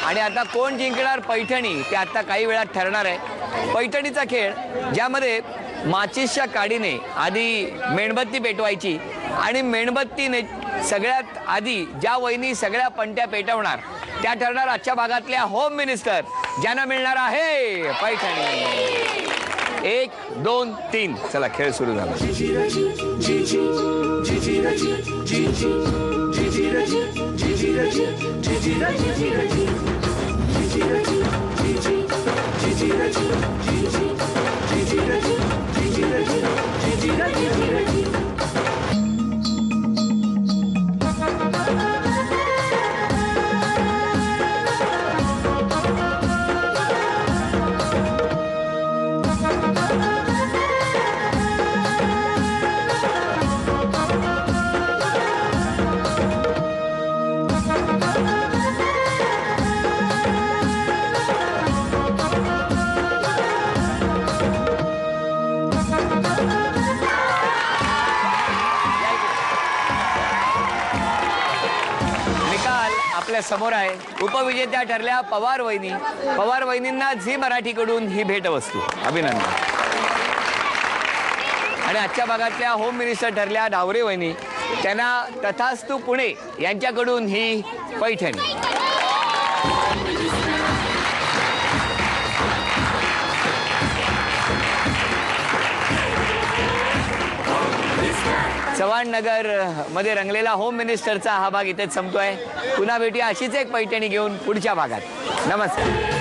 आणि आता कोण जिंकणार पैठणी ते आता काही वेळात ठरणार आहे। पैठणीचा खेळ ज्यामध्ये माचीसच्या काडीने आधी मेणबत्ती पेटवायची आणि मेणबत्तीने सगळ्यात आधी ज्या वहिनी सगळ्या पंट्या पेटवणार त्या ठरणार आजच्या भागातल्या होम मिनिस्टर, ज्यांना मिळणार आहे पैठणी। 1 2 3 चला खेळ सुरू झाला। आपल्या समोर आहे। उपविजेत्या ठरल्या पवार वहिनी। पवार वहिनींना झी मराठीकडून ही भेटवस्तू, अभिनंदन। आणि आजच्या भागातल्या होम मिनिस्टर ठरल्या डावरे वहिनी, त्यांना तथास्तु पुणे यांच्याकडून ही पैठणी। चव्हाण नगर मध्ये रंगलेला होम मिनिस्टरचा हा भाग इथेच संपतोय। पुन्हा भेटूया अशीच एक पैठणी घेऊन पुढच्या भागात। नमस्कार।